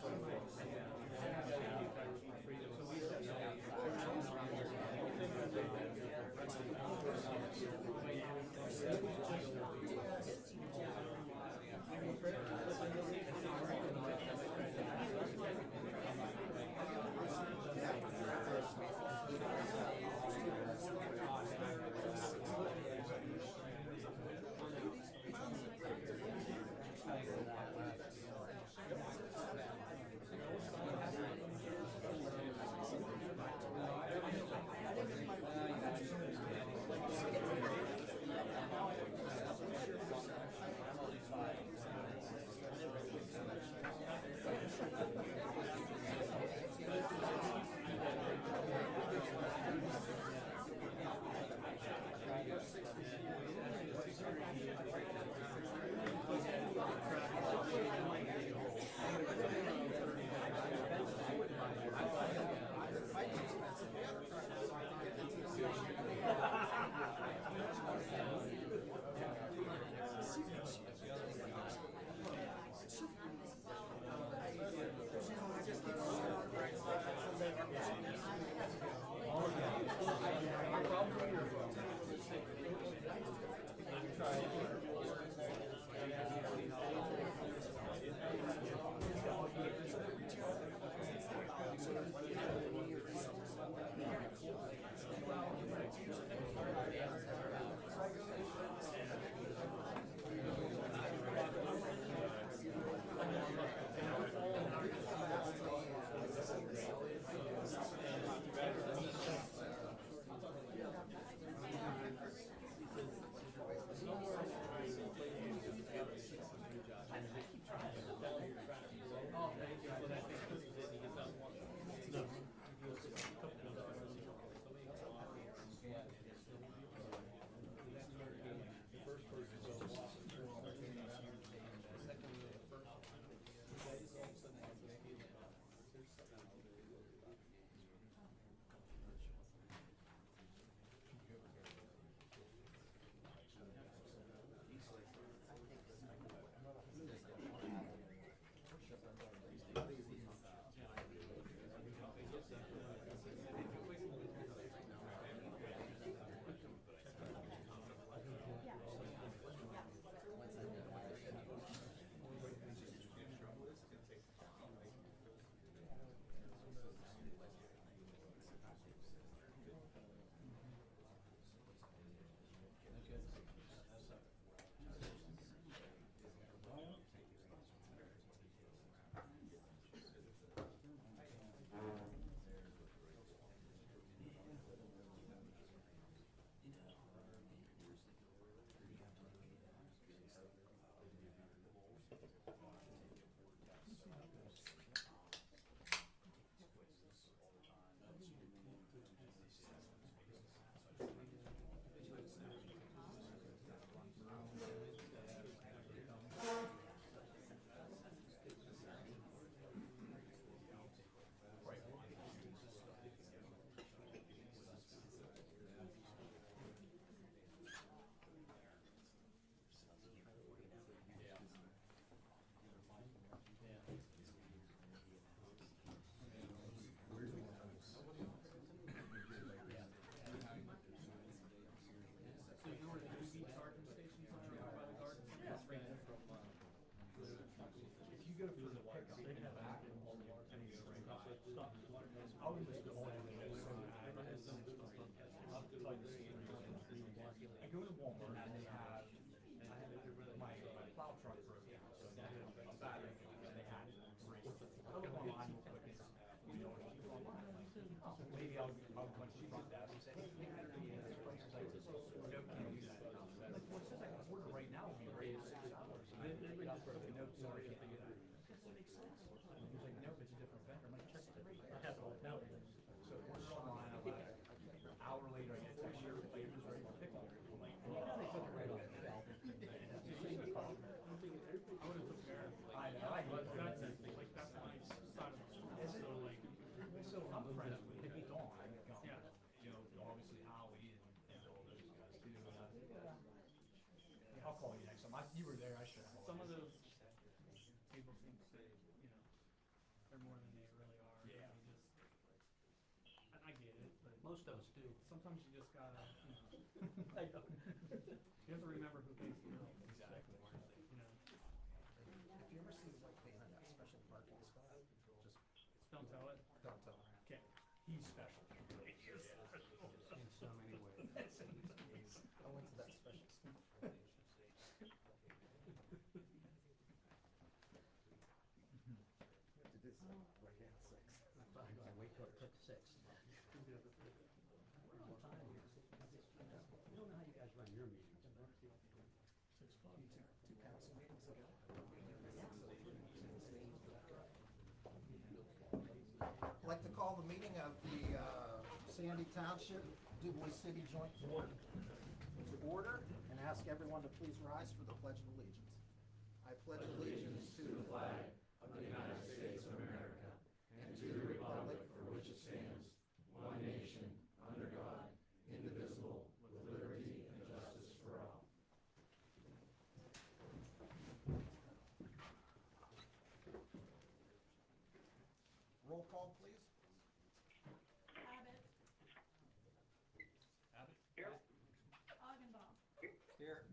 From where? I was just going in and I go to Walmart and they have, my plow truck broke down, so they had a battery and they had three. I look online, look at this, you know, cheap online. I'm like, oh, maybe I'll go to the front desk and say, hey, maybe I can get this price. It's like, no, can't do that. I'm like, well, it says I can order right now, it'll be ready in 6 hours. And then they just put a note, sorry, can't do that. That doesn't make sense. He's like, no, it's a different vendor. I'm like, check the rate. I have it now. So order online, I'm like, an hour later, I get a text, your plate is ready for pickup. I'm like, you know, they took it right off the shelf. I would have took care of it. I know, I But know. that's it, like, that's my side of the story, so like, So I'm friends with Dawn, yeah. you know, obviously Howie and all those guys too. Yeah, I'll call you next time. You were there, I should have. Some of those people think they, you know, they're more than they really are. Yeah. And they just, and I get it, but Most of us do. sometimes you just gotta, you know, I know. you have to remember who pays the bill. Exactly. You know, If you ever see like behind that special parking spot, just don't tell it. don't tell them. Okay. He's special. In so many ways. I went to that special spot. You have to do some right hand six. I gotta wait till it took 6. We're on time here. I don't know how you guys run your meetings. 6 o'clock. Two council meetings ago. I'd like to call the meeting of the Sandy Township Dubois City Joint Board to order and ask everyone to please rise for the Pledge of Allegiance. I pledge allegiance to the flag of the United States of America and to the republic for which it stands, one nation, under God, indivisible, with liberty and justice for all. Roll call, please. Abbott. Abbott? Here. Augenbaum. Here. Beers.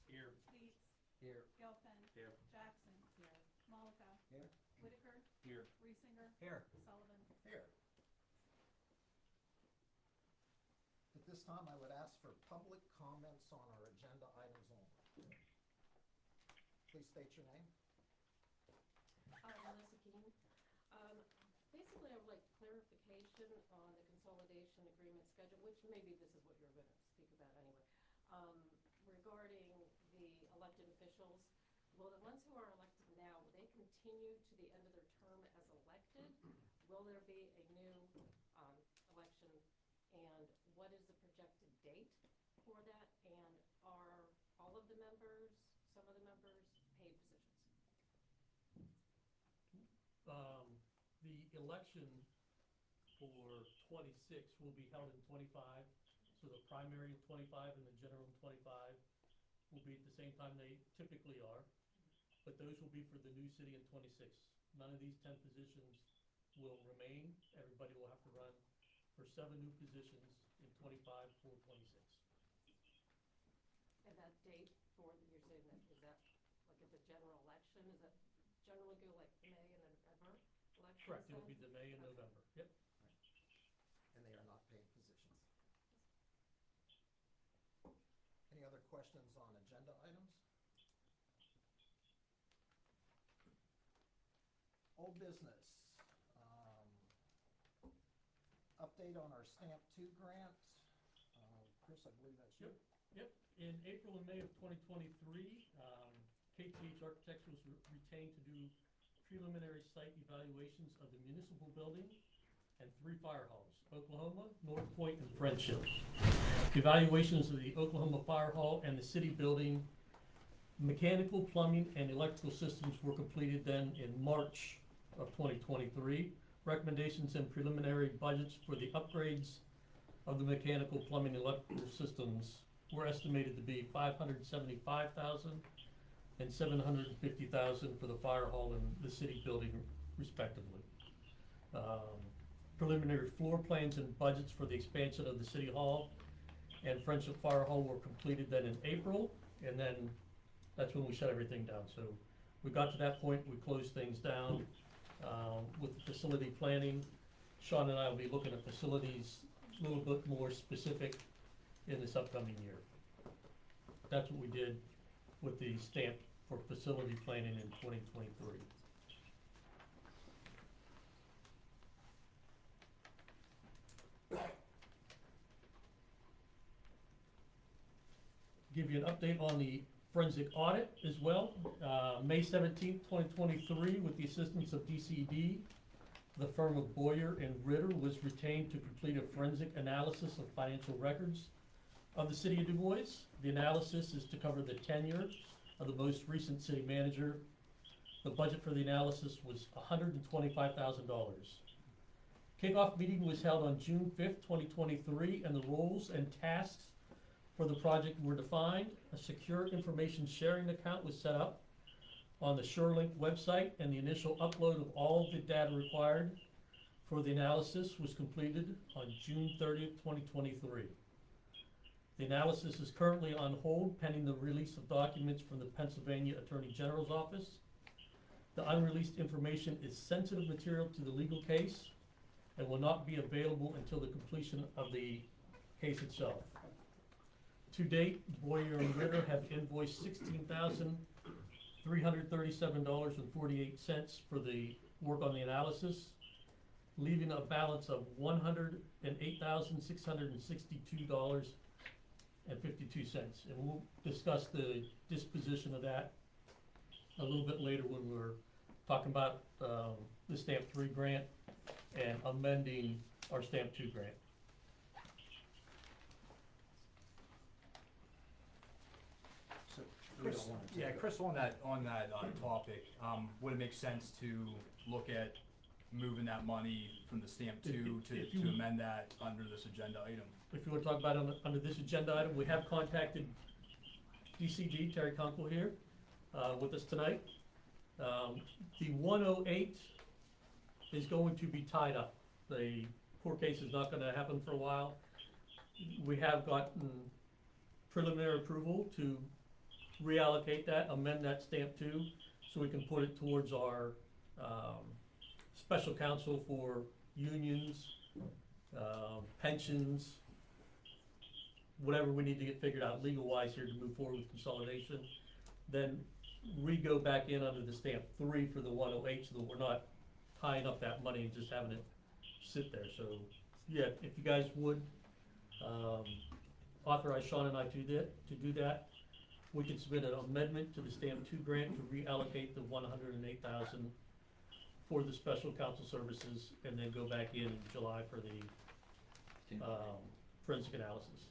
Here. Dietz. Here. Gelfen. Here. Jackson. Here. Malika. Here. Whitaker. Here. Reesinger. Here. Sullivan. Here. At this time, I would ask for public comments on our agenda items only. Please state your name. Melissa Keene. Basically, I would like clarification on the consolidation agreement schedule, which maybe this is what you're going to speak about anyway. Regarding the elected officials, will the ones who are elected now, will they continue to the end of their term as elected? Will there be a new election? And what is the projected date for that? And are all of the members, some of the members, paid positions? The election for 26 will be held in 25, so the primary in 25 and the general in 25 will be at the same time they typically are, but those will be for the new city in 26. None of these 10 positions will remain. Everybody will have to run for 7 new positions in 25 for 26. And that date for, you're saying that, is that like at the general election? Is that generally go like May and then November elections? Correct, it'll be then? the May and Okay. November, yep. And they are not paid positions. Any other questions on agenda items? Old business. Update on our Stamp 2 grant. Chris, I believe that's you. Yep, in April and May of 2023, KTH Architects was retained to do preliminary site evaluations of the municipal building and 3 fire halls, Oklahoma, North Point, and Friendship. Evaluations of the Oklahoma Fire Hall and the city building, mechanical, plumbing, and electrical systems were completed then in March of 2023. Recommendations and preliminary budgets for the upgrades of the mechanical, plumbing, and electrical systems were estimated to be $575,000 and $750,000 for the fire hall and the city building respectively. Preliminary floor plans and budgets for the expansion of the city hall and Friendship Fire Hall were completed then in April, and then that's when we shut everything down. So we got to that point, we closed things down with the facility planning, Sean and I will be looking at facilities a little bit more specific in this upcoming year. That's what we did with the stamp for facility planning in 2023. Give you an update on the forensic audit as well. May 17th, 2023, with the assistance of DCD, the firm of Boyer and Ritter was retained to complete a forensic analysis of financial records of the city of Du Bois. The analysis is to cover the tenure of the most recent city manager. The budget for the analysis was $125,000. Kickoff meeting was held on June 5th, 2023, and the roles and tasks for the project were defined. A secure information sharing account was set up on the SureLink website, and the initial upload of all the data required for the analysis was completed on June 30th, 2023. The analysis is currently on hold pending the release of documents from the Pennsylvania Attorney General's office. The unreleased information is sensitive material to the legal case and will not be available until the completion of the case itself. To date, Boyer and Ritter have invoiced $16,337.48 for the work on the analysis, leaving a balance of $108,662.52. And we'll discuss the disposition of that a little bit later when we're talking about the Stamp 3 grant and amending our Stamp 2 grant. So, Chris, we don't wanna yeah, take it. Chris, on that topic, would it make sense to look at moving that money from the stamp two If to you- amend that under this agenda item? If you want to talk about it under this agenda item, we have contacted DCD, Terry Conkle here, with us tonight. The 108 is going to be tied up. The court case is not gonna happen for a while. We have gotten preliminary approval to reallocate that, amend that stamp 2, so we can put it towards our, special counsel for unions, pensions, whatever we need to get figured out legal-wise here to move forward with consolidation. Then re-go back in under the stamp 3 for the 108, so that we're not tying up that money and just having it sit there. So, yeah, if you guys would, authorize Sean and I to do that, we can submit an amendment to the stamp 2 grant to reallocate the $108,000 for the special counsel services, and then go back in July for the, forensic analysis.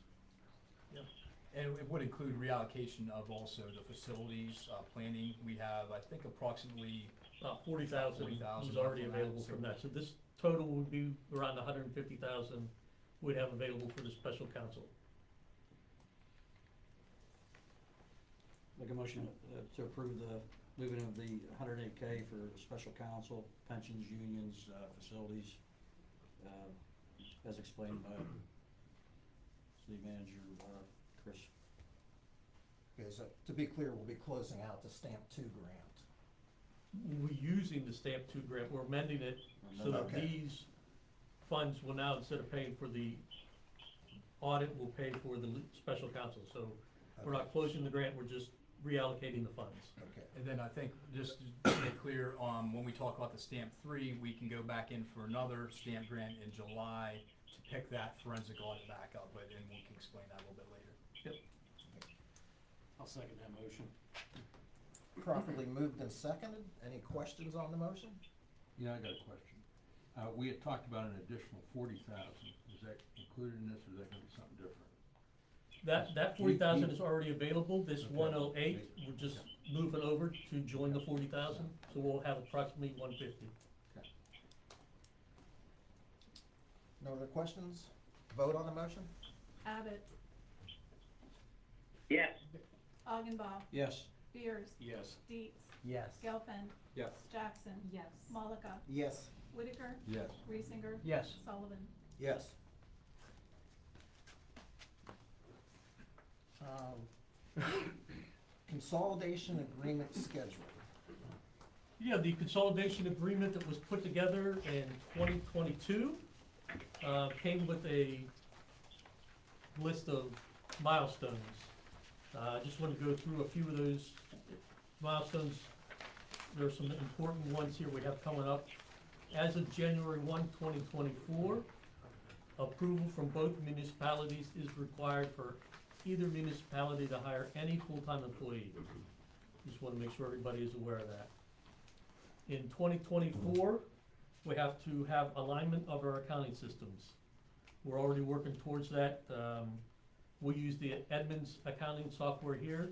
And it would include reallocation of also the facilities, planning. We have, I think, approximately, About 40,000 40,000 was already from that, available so- from that, so this total would be around 150,000 we'd have available for the special counsel. Make a motion to approve the moving of the 108K for special counsel, pensions, unions, facilities, as explained by city manager, Chris. Okay, so to be clear, we'll be closing out the stamp 2 grant. We're using the stamp 2 grant, we're amending it so that Okay. these funds will now, instead of paying for the audit, will pay for the special counsel. So we're not closing the grant, we're just reallocating the funds. Okay. and then I think, just to make clear, when we talk about the stamp 3, we can go back in for another stamp grant in July to pick that forensic audit back up, and we can explain that a little bit later. I'll second that motion. Properly moved and seconded. Any questions on the motion? Yeah, I got a question. We had talked about an additional 40,000. Is that included in this, or is that gonna be something different? That 40,000 is already available, this Okay. 108, we're just moving over to join the 40,000, so we'll have approximately 150. Okay. No other questions? Vote on the motion? Abbott, yes, Augenbaugh, Yes. Beers, Yes. Dietz, Yes. Gelfen, Yes. Jackson, Yes. Malika, Yes. Whitaker, Yes. Reesinger, Yes. Sullivan. Yes. Consolidation agreement schedule. Yeah, the consolidation agreement that was put together in 2022 came with a list of milestones. I just want to go through a few of those milestones. There are some important ones here we have coming up. As of January 1, 2024, approval from both municipalities is required for either municipality to hire any full-time employee. Just want to make sure everybody is aware of that. In 2024, we have to have alignment of our accounting systems. We're already working towards that. We use the Edmunds accounting software here.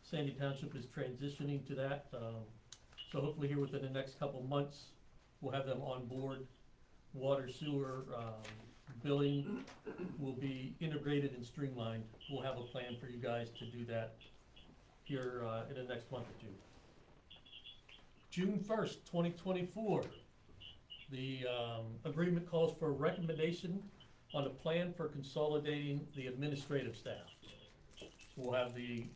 Sandy Township is transitioning to that. So hopefully here within the next couple of months, we'll have them on board. Water, sewer, billing will be integrated and streamlined. We'll have a plan for you guys to do that here in the next month or two. June 1st, 2024, the agreement calls for a recommendation on a plan for consolidating the administrative staff. We'll have the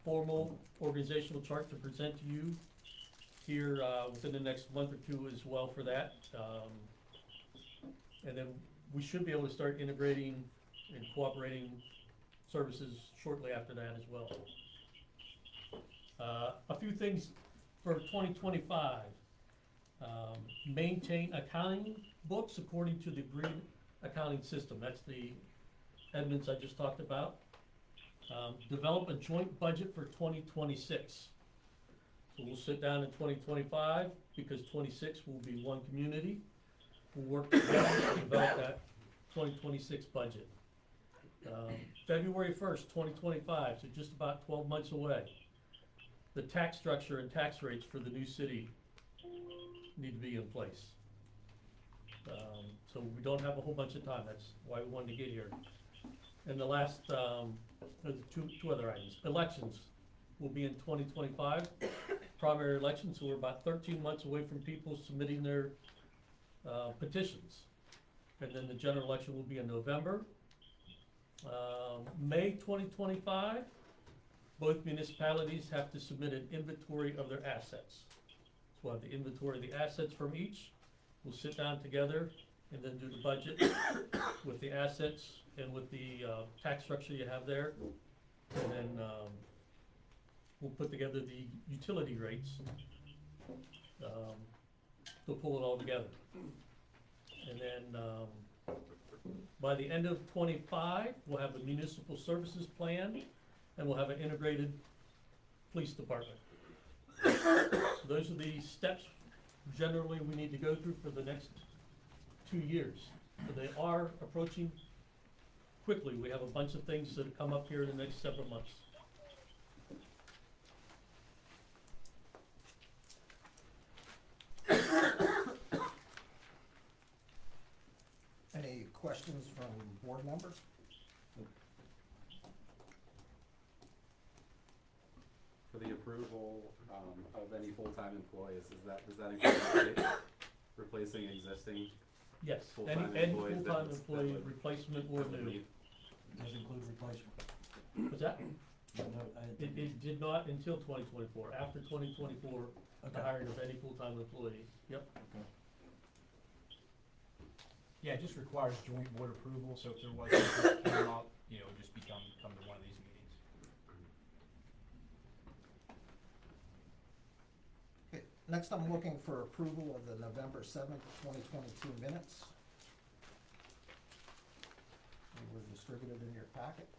formal organizational chart to present to you here within the next month or two as well for that. And then we should be able to start integrating and cooperating services shortly after that as well. A few things for 2025. Maintain accounting books according to the agreed accounting system. That's the Edmunds I just talked about. Develop a joint budget for 2026. So we'll sit down in 2025 because 26 will be one community. We'll work together to develop that 2026 budget. February 1st, 2025, so just about 12 months away. The tax structure and tax rates for the new city need to be in place. So we don't have a whole bunch of time. That's why we wanted to get here. And the last, two other items. Elections will be in 2025. Primary elections, so we're about 13 months away from people submitting their petitions. And then the general election will be in November. May 2025, both municipalities have to submit an inventory of their assets. So we'll have the inventory of the assets from each. We'll sit down together and then do the budget with the assets and with the tax structure you have there. And then we'll put together the utility rates to pull it all together. And then by the end of 25, we'll have a municipal services plan and we'll have an integrated police department. So those are the steps generally we need to go through for the next 2 years. So they are approaching quickly. We have a bunch of things that come up here in the next several months. Any questions from board members? For the approval of any full-time employees, does that include replacing existing? Yes, Full-time any employees that full-time would- employee, that would- replacement or that would new. leave? Does include replacement? What's that? No, I didn't- It did not until 2024. After 2024, the Okay. hiring of any full-time employee. Yep. Okay. Yeah, it just requires joint board approval, so if there was something that came up, it would just come to one of these meetings. Okay, next I'm looking for approval of the November 7th, 2022 minutes. They were distributed in your packets.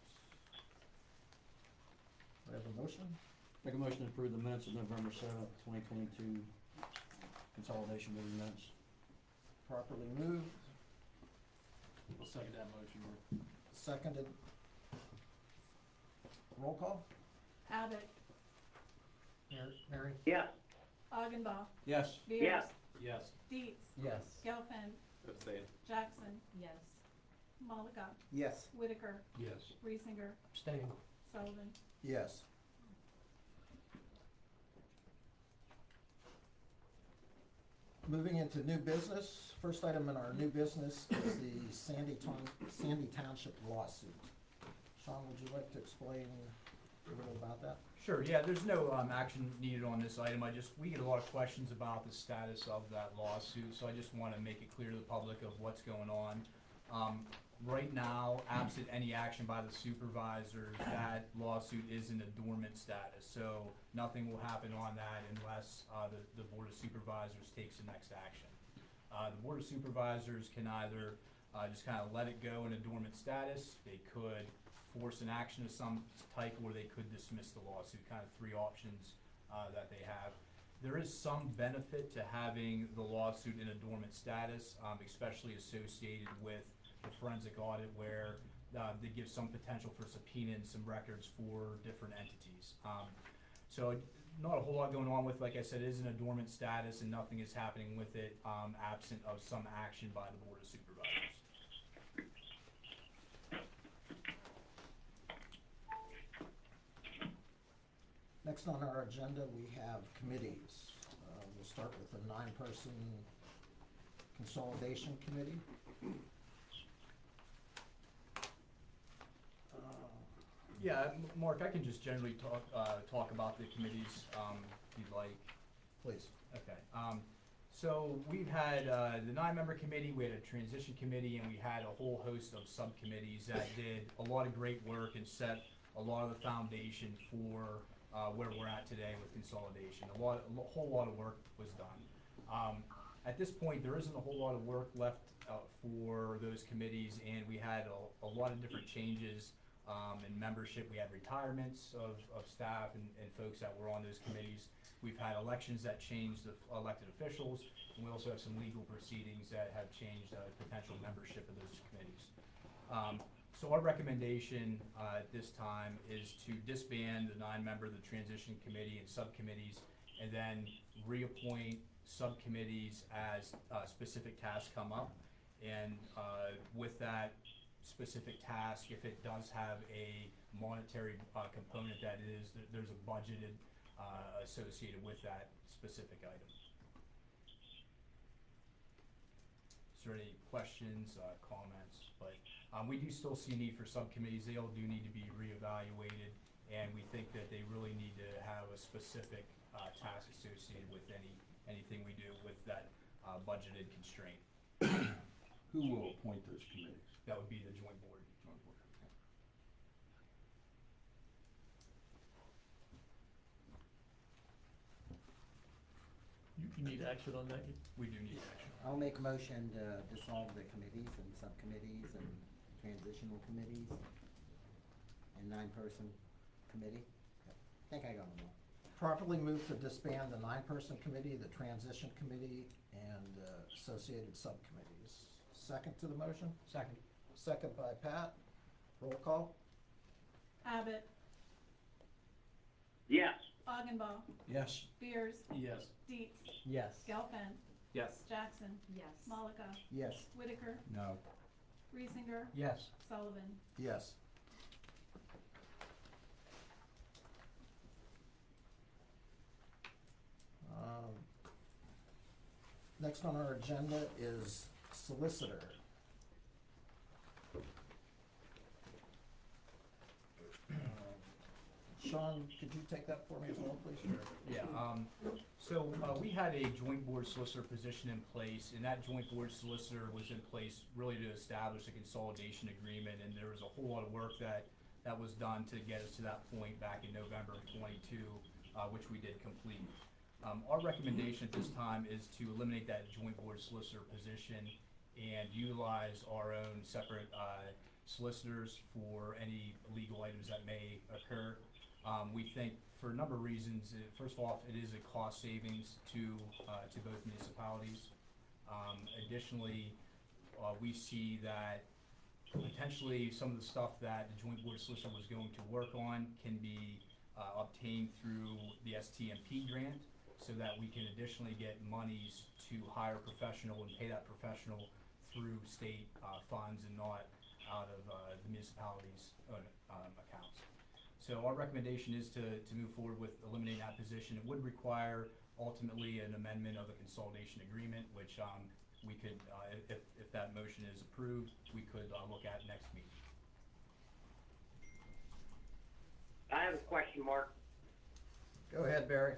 Do I have a motion? Make a motion to approve the minutes of November 7th, 2022 consolidation meeting minutes. Properly moved, I'll second that motion. seconded. Roll call? Abbott, Mary? Yes. Augenbaugh, Yes. Beers. Yes. Yes. Dietz, Yes. Gelfen, Abstain. Jackson, Yes. Malika, Yes. Whitaker, Yes. Reesinger, Abstain. Sullivan. Yes. Moving into new business, first item in our new business is the Sandy Township lawsuit. Sean, would you like to explain a little about that? Sure, yeah, there's no action needed on this item. We get a lot of questions about the status of that lawsuit, so I just want to make it clear to the public of what's going on. Right now, absent any action by the supervisors, that lawsuit is in a dormant status, so nothing will happen on that unless the Board of Supervisors takes the next action. The Board of Supervisors can either just kind of let it go in a dormant status, they could force an action of some type, or they could dismiss the lawsuit, kind of three options that they have. There is some benefit to having the lawsuit in a dormant status, especially associated with the forensic audit, where they give some potential for subpoenaing some records for different entities. So not a whole lot going on with, like I said, it is in a dormant status and nothing is happening with it, absent of some action by the Board of Supervisors. Next on our agenda, we have committees. We'll start with the 9-person Consolidation Committee. Yeah, Mark, I can just generally talk about the committees, if you'd like. Please. Okay, so we've had, the 9-member committee, we had a transition committee, and we had a whole host of subcommittees that did a lot of great work and set a lot of the foundation for, where we're at today with consolidation. A whole lot of work was done. At this point, there isn't a whole lot of work left, for those committees, and we had a lot of different changes, in membership. We had retirements of staff and folks that were on those committees. We've had elections that changed the elected officials, and we also have some legal proceedings that have changed potential membership of those committees. So our recommendation at this time is to disband the 9-member, the transition committee and subcommittees, and then reappoint subcommittees as specific tasks come up. And with that specific task, if it does have a monetary component, that is, there's a budgeted associated with that specific item. Is there any questions, comments? But we do still see a need for subcommittees. They all do need to be reevaluated, and we think that they really need to have a specific task associated with anything we do with that budgeted constraint. Who will appoint those committees? That would be the joint board. Joint board, okay. You need action on that? We do need action. I'll make a motion to dissolve the committees and subcommittees and transitional committees and 9-person committee. I think I got them all. Properly moved to disband the 9-person committee, the transition committee, and associated subcommittees. Second to the motion? Second. Second by Pat. Roll call? Abbott, Yes. Augenbaugh, Yes. Beers, Yes. Dietz, Yes. Gelfen, Yes. Jackson, Yes. Malika, Yes. Whitaker, No. Reesinger, Yes. Sullivan. Yes. Next on our agenda is solicitor. Sean, could you take that for me as well, please? Yeah, so we had a joint board solicitor position in place, and that joint board solicitor was in place really to establish a consolidation agreement, and there was a whole lot of work that was done to get us to that point back in November of '22, which we did complete. Our recommendation at this time is to eliminate that joint board solicitor position and utilize our own separate solicitors for any legal items that may occur. We think for a number of reasons. First of all, it is a cost savings to both municipalities. Additionally, we see that potentially some of the stuff that the joint board solicitor was going to work on can be obtained through the STMP grant, so that we can additionally get monies to hire a professional and pay that professional through state funds and not out of the municipality's own accounts. So our recommendation is to move forward with eliminating that position. It would require ultimately an amendment of the consolidation agreement, which we could, if that motion is approved, we could look at next meeting. I have a question. Mark. Go ahead, Barry.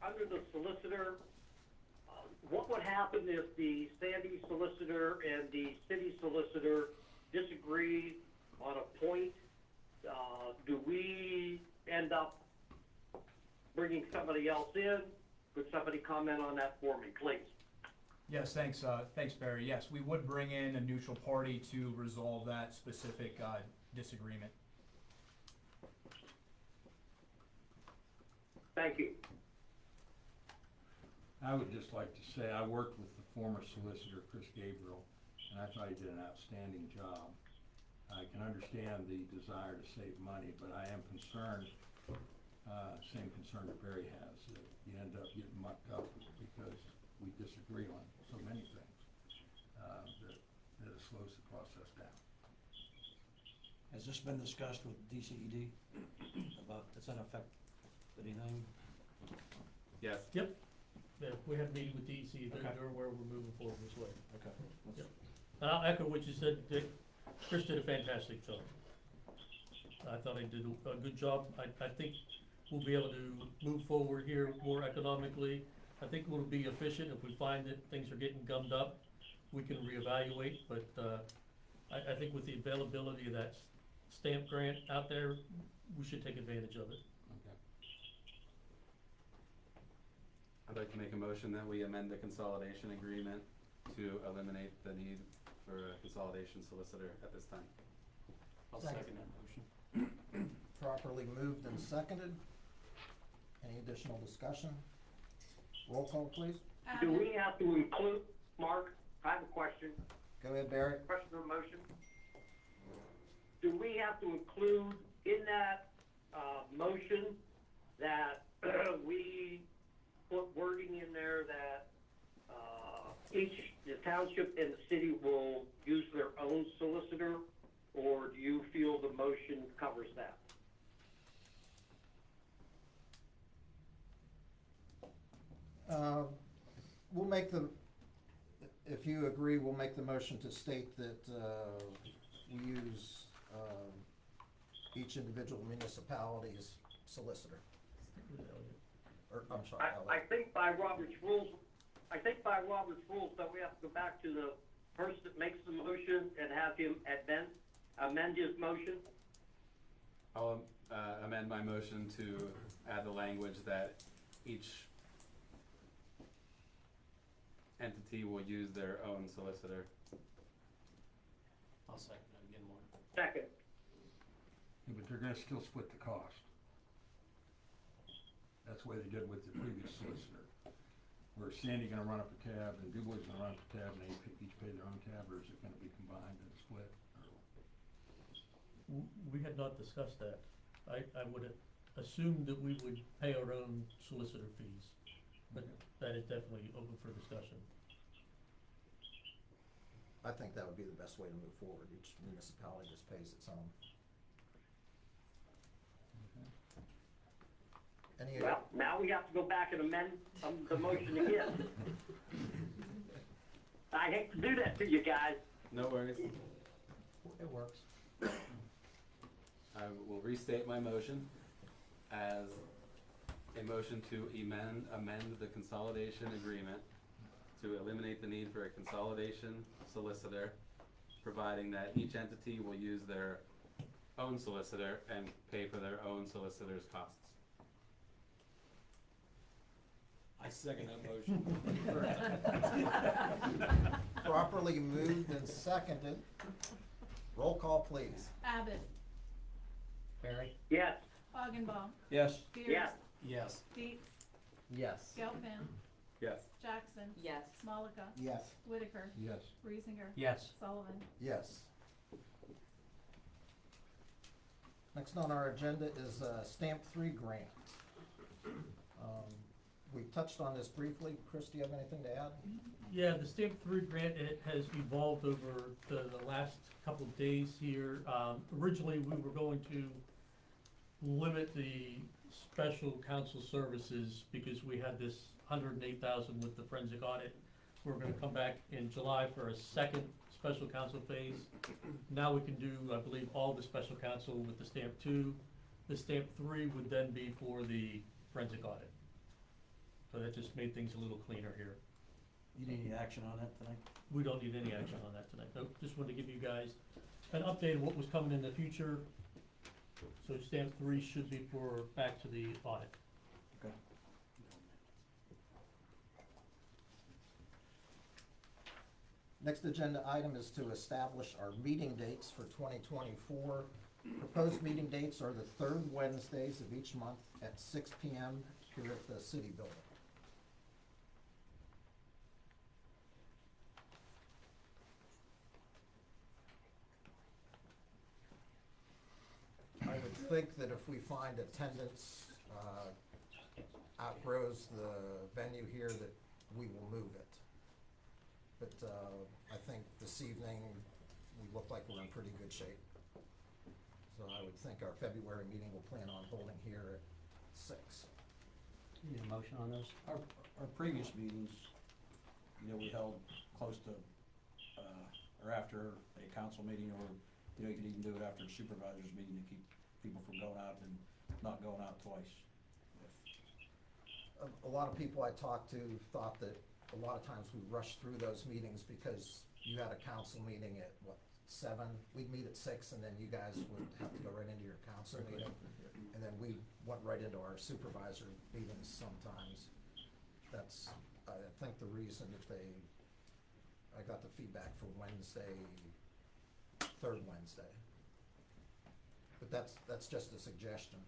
Under the solicitor, what would happen if the Sandy solicitor and the city solicitor disagree on a point? Do we end up bringing somebody else in? Could somebody comment on that for me, please? Yes, thanks, Barry. Yes, we would bring in a neutral party to resolve that specific, disagreement. Thank you. I would just like to say, I worked with the former solicitor, Chris Gabriel, and I thought he did an outstanding job. I can understand the desire to save money, but I am concerned, same concern that Barry has, that you end up getting mucked up because we disagree on so many things, that it slows the process down. Has this been discussed with DCED about, does that affect anything? Yes. Yep. Yeah, we have a meeting with DEC, Okay. they're aware we're moving forward this way. Okay. Yep. And I'll echo what you said, Dick. Chris did a fantastic job. I thought he did a good job. I think we'll be able to move forward here more economically. I think we'll be efficient. If we find that things are getting gummed up, we can reevaluate, but, I think with the availability of that stamp grant out there, we should take advantage of it. Okay. I'd like to make a motion that we amend the consolidation agreement to eliminate the need for a consolidation solicitor at this time. I'll Second. that motion. Properly moved and seconded. Any additional discussion? Roll call, please. Do Abbott, we have to include, Mark, I have a question, Go ahead, Barry. question or motion? Do we have to include in that, motion that we put wording in there that, the township and the city will use their own solicitor, or do you feel the motion covers that? We'll make the, if you agree, we'll make the motion to state that, we use, each individual municipality's solicitor. Or, I'm sorry, I think by Robert's rules, that we have to go back to the person that makes the motion and have him amend his motion. I'll amend my motion to add the language that each entity will use their own solicitor. I'll second that again, Mark. Second. Yeah, but they're gonna still split the cost. That's the way they did with the previous solicitor. Where Sandy gonna run up a tab and Dubois gonna run up a tab and they each pay their own tab, or is it gonna be combined and split? We had not discussed that. I would assume that we would pay our own solicitor fees, but that is definitely open for discussion. I think that would be the best way to move forward. Each municipality just pays its own. Any, Well, now we have to go back and amend the motion again. I hate to do that to you guys. No worries. it works. I will restate my motion as a motion to amend the consolidation agreement to eliminate the need for a consolidation solicitor, providing that each entity will use their own solicitor and pay for their own solicitor's costs. I second that motion. Properly moved and seconded. Roll call, please. Abbott, Barry? Yes, Augenbaum, Yes. Beers. yes, Yes. Dietz, Yes. Gelfen, Yes. Jackson. Yes. Smolika, Yes. Whitaker, Yes. Reesinger. Yes. Sullivan. Yes. Next on our agenda is Stamp 3 grant. We touched on this briefly. Chris, do you have anything to add? Yeah, the Stamp 3 grant, it has evolved over the last couple of days here. Originally, we were going to limit the special counsel services because we had this 108,000 with the forensic audit. We're gonna come back in July for a second special counsel phase. now we can do, I believe, all the special counsel with the stamp 2. The stamp 3 would then be for the forensic audit. So that just made things a little cleaner here. You need any action on that tonight? We don't need any action on that tonight. Nope, just wanted to give you guys an update of what was coming in the future. So stamp 3 should be for back to the audit. Okay. Next agenda item is to establish our meeting dates for 2024. Proposed meeting dates are the third Wednesdays of each month at 6 p.m. here at the City Building. I would think that if we find attendance outgrows the venue here, that we will move it. But I think this evening, we look like we're in pretty good shape. So I would think our February meeting we'll plan on holding here at 6. Need a motion on those? Our previous meetings, we held close to, or after a council meeting, or, you could even do it after a supervisor's meeting to keep people from going out and not going out twice. A lot of people I talked to thought that a lot of times we rushed through those meetings because you had a council meeting at, 7? We'd meet at 6, and then you guys would have to go right into your council meeting. And then we went right into our supervisor meetings sometimes. That's, I think, the reason that I got the feedback for Wednesday, third Wednesday. But that's just a suggestion.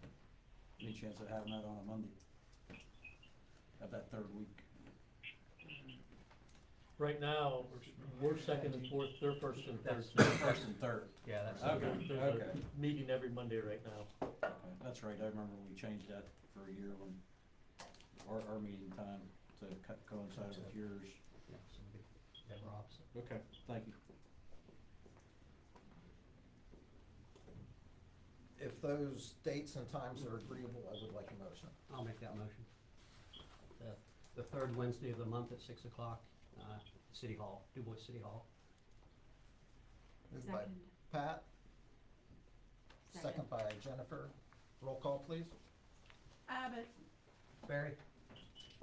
Any chance of having that on a Monday? Of that third week? Right now, we're second and fourth, they're first and third. First and third. Yeah, that's. Okay, There's okay. a meeting every Monday right now. Okay, that's right, I remember we changed that for a year when our meeting time to coincide with yours. Yeah, so we're opposite. Okay, thank you. If those dates and times are agreeable, I would like a motion. I'll make that motion. The third Wednesday of the month at 6 o'clock, City Hall, Du Bois City Hall. Moved by Second. Pat, second Second. by Jennifer. Roll call, please. Abbott, Barry?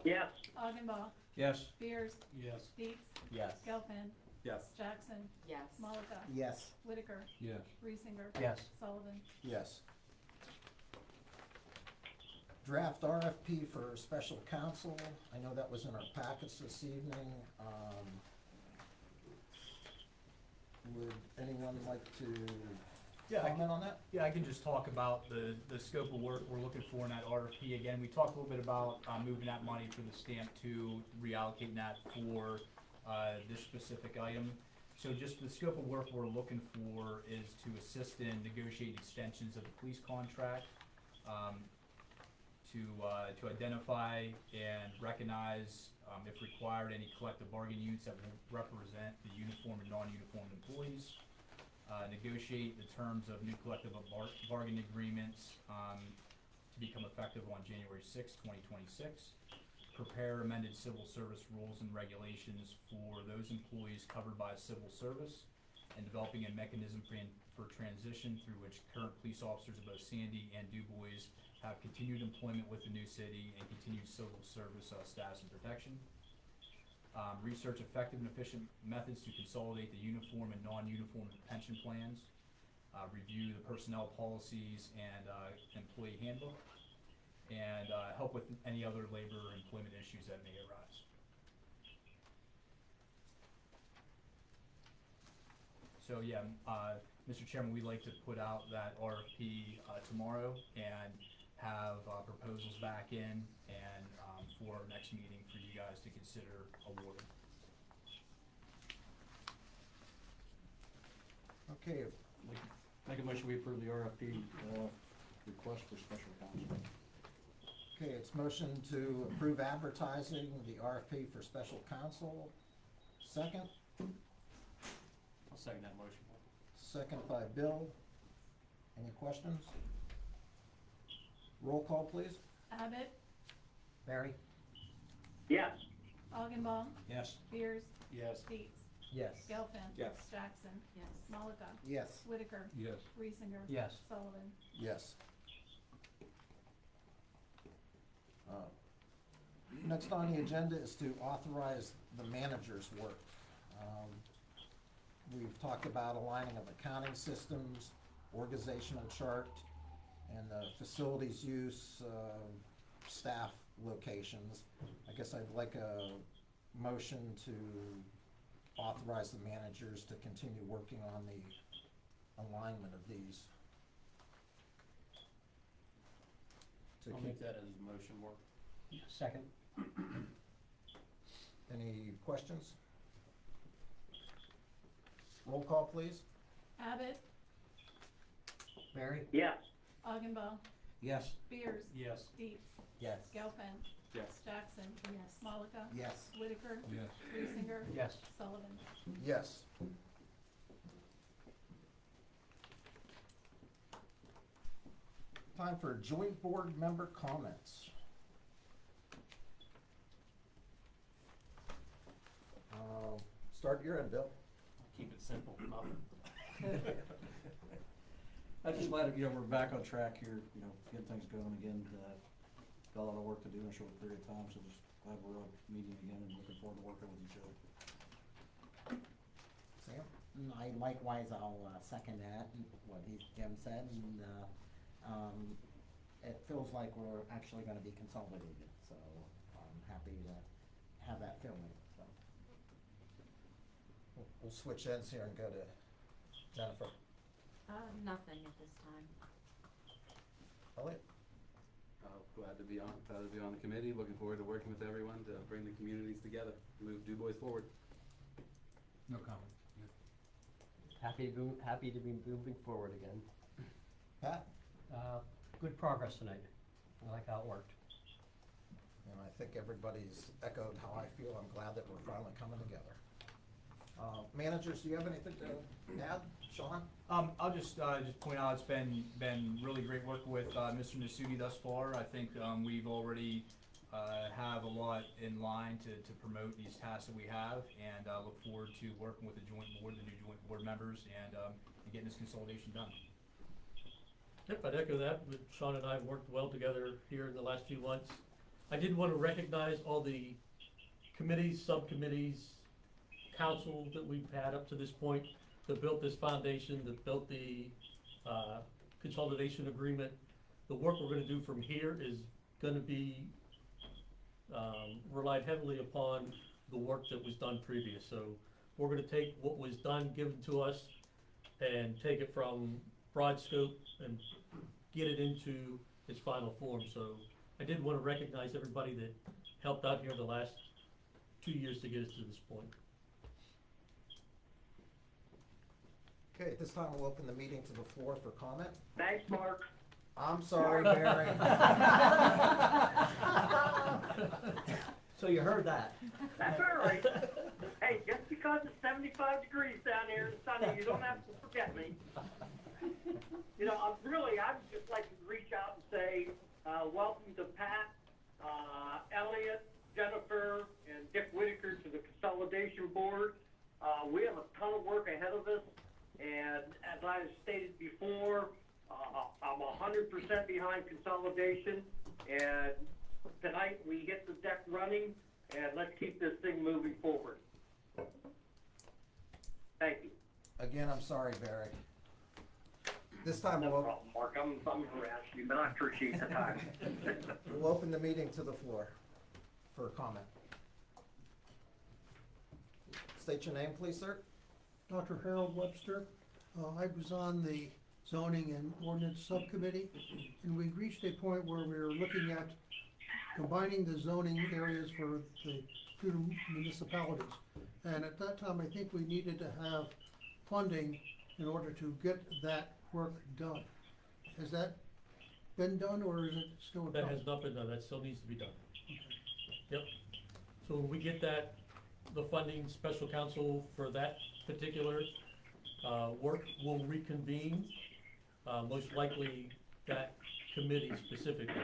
Yes. Augenbaugh, Yes? Beers, Yes. Dietz, Yes. Gelfen, Yes. Jackson, Yes. Malika, Yes. Whitaker, Yes. Reesinger. Yes. Sullivan. Yes. Draft RFP for special counsel. I know that was in our packets this evening. Would anyone like to comment on that? Yeah, I can just talk about the scope of work we're looking for in that RFP. Again, we talked a little bit about moving that money from the stamp to reallocating that for this specific item. So just the scope of work we're looking for is to assist in negotiating extensions of the police contract, to identify and recognize, if required, any collective bargaining units that will represent the uniformed and non-uniformed employees. Negotiate the terms of new collective bargaining agreements to become effective on January 6, 2026. Prepare amended civil service rules and regulations for those employees covered by civil service, and developing a mechanism for transition through which current police officers of both Sandy and Du Bois have continued employment with the new city and continued civil service status and protection. Research effective and efficient methods to consolidate the uniform and non-uniform pension plans. Review the personnel policies and employee handbook. And help with any other labor or employment issues that may arise. So yeah, Mr. Chairman, we'd like to put out that RFP tomorrow and have proposals back in and for our next meeting for you guys to consider awarding. Okay, Make a motion, we approve the RFP, request for special counsel. okay, it's motion to approve advertising the RFP for special counsel. Second, I'll second that motion. second by Bill. Any questions? Roll call, please. Abbott, Barry? Yes. Augenbaugh, Yes? Beers, Yes. Dietz. Yes. Gelfen. Yes. Jackson. Yes. Malika. Yes. Whitaker. Yes. Reesinger. Yes. Sullivan. Yes. Next on the agenda is to authorize the manager's work. We've talked about aligning of accounting systems, organizational chart, and the facilities use, staff locations. I guess I'd like a motion to authorize the managers to continue working on the alignment of these. To I'll keep- make that as a motion, Mark. Second. Any questions? Roll call, please. Abbott. Barry? Yes. Augenbaugh. Yes. Beers. Yes. Dietz. Yes. Gelfen. Yes. Jackson. Yes. Malika. Yes. Whitaker. Yes. Reesinger. Yes. Sullivan. Yes. Time for joint board member comments. Start your end, Bill. Keep it simple, nothing. I just glad, we're back on track here, getting things going again. Got a lot of work to do in a short period of time, so just glad we're all meeting again and looking forward to working with each other. Sam? I likewise, I'll second that, what Jim said, and it feels like we're actually gonna be consolidated, so I'm happy to have that feeling, so. We'll switch ends here and go to Jennifer. Nothing at this time. Elliot? Glad to be on the committee, looking forward to working with everyone to bring the communities together, move Du Bois forward. No comment. Good. Happy to be moving forward again. Pat? Good progress tonight. I like how it worked. And I think everybody's echoed how I feel. I'm glad that we're finally coming together. Managers, do you have anything to add? Sean? I'll just point out, it's been really great working with, Mr. Nasugi thus far. I think, we've already, have a lot in line to promote these tasks that we have, and, look forward to working with the joint board, the new joint board members, and getting this consolidation done. Yep, I'd echo that. Sean and I have worked well together here in the last few months. I did want to recognize all the committees, subcommittees, council that we've had up to this point that built this foundation, that built the consolidation agreement. The work we're gonna do from here is gonna be relied heavily upon the work that was done previous. So we're gonna take what was done, given to us, and take it from broad scope and get it into its final form. So I did want to recognize everybody that helped out here the last 2 years to get us to this point. Okay, at this time, we'll open the meeting to the floor for comment. Thanks, Mark. I'm sorry, Barry. So you heard that. That's all right. Hey, just because it's 75 degrees down here and sunny, you don't have to forget me. You know, I'd just like to reach out and say, welcome to Pat, Elliot, Jennifer, and Dick Whitaker to the Consolidation Board. We have a ton of work ahead of us, and as I stated before, I'm 100% behind consolidation, and tonight we hit the deck running, and let's keep this thing moving forward. Thank you. Again, I'm sorry, Barry. This time, No we'll problem, Mark. I'm harassing you, but I appreciate the time. we'll open the meeting to the floor for comment. State your name, please, sir. Dr. Harold Webster. I was on the zoning and ordinance subcommittee, and we reached a point where we were looking at combining the zoning areas for the two municipalities. And at that time, I think we needed to have funding in order to get that work done. Has that been done, or is it still? That has not been done, that still needs to be done. Yep, so when we get that, the funding special counsel for that particular work will reconvene, most likely that committee specifically.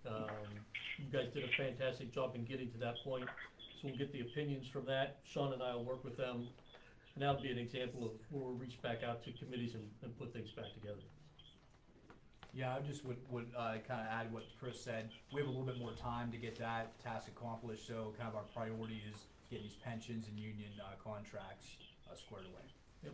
You guys did a fantastic job in getting to that point, so we'll get the opinions from that. Sean and I will work with them And that'll be an example of where we'll reach back out to committees and put things back together. Yeah, I just would kind of add what Chris said. We have a little bit more time to get that task accomplished, so kind of our priority is getting these pensions and union contracts squared away. Yep.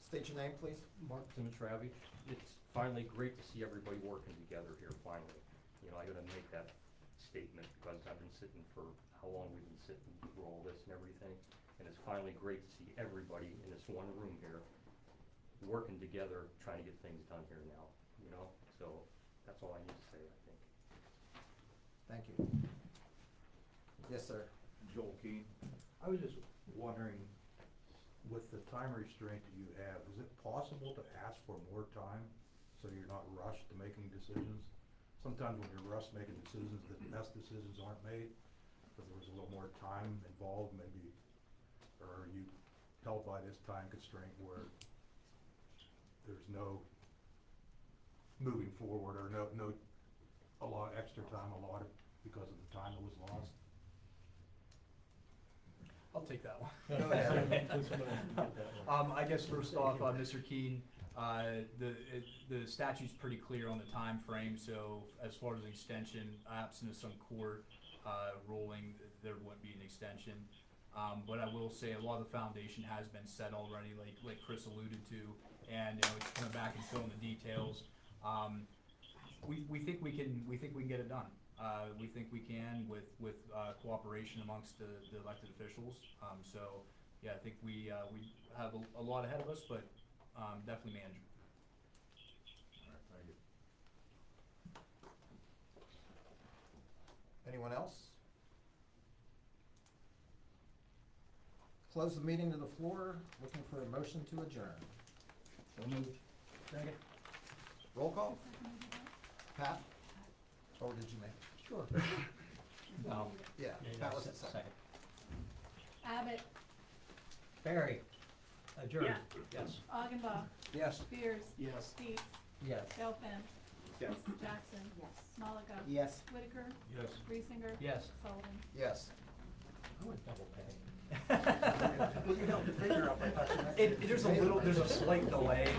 State your name, please. Mark Dimitravich. It's finally great to see everybody working together here, finally. You know, I gotta make that statement because I've been sitting for how long we've been sitting through all this and everything. And it's finally great to see everybody in this one room here working together, trying to get things done here now, you know? So that's all I need to say, I think. Thank you. Yes, sir. Joel Keane. I was just wondering, with the time restraint that you have, is it possible to ask for more time so you're not rushed to making decisions? Sometimes when you're rushed making decisions, the best decisions aren't made, but there was a little more time involved, maybe, or are you held by this time constraint where there's no moving forward or no a lot of extra time allotted because of the time that was lost? I'll take that one. Go ahead. I guess first off, Mr. Keene, the statute's pretty clear on the time frame. So as far as an extension, absent of some court ruling, there wouldn't be an extension. But I will say a lot of the foundation has been set already, like Chris alluded to, and it's coming back and filling the details. We think we can get it done. We think we can with cooperation amongst the elected officials. So yeah, I think we have a lot ahead of us, but definitely manageable. All right, thank you. Anyone else? Close the meeting to the floor, looking for a motion to adjourn. So moved. Second. Roll call? Pat? Or did you make? Sure. No. Yeah, Pat was the second. Abbott, Barry, adjourned. Yes. Augenbaugh, Yes. Spears. Yes. Dees, Yes. Gelfen, Yes. Jackson. Yes. Malika. Yes. Whitaker, Yes. Reesinger. Yes. Sullivan. Yes. I would double pay. Well, you held your finger up, I thought you meant- There's a slight delay.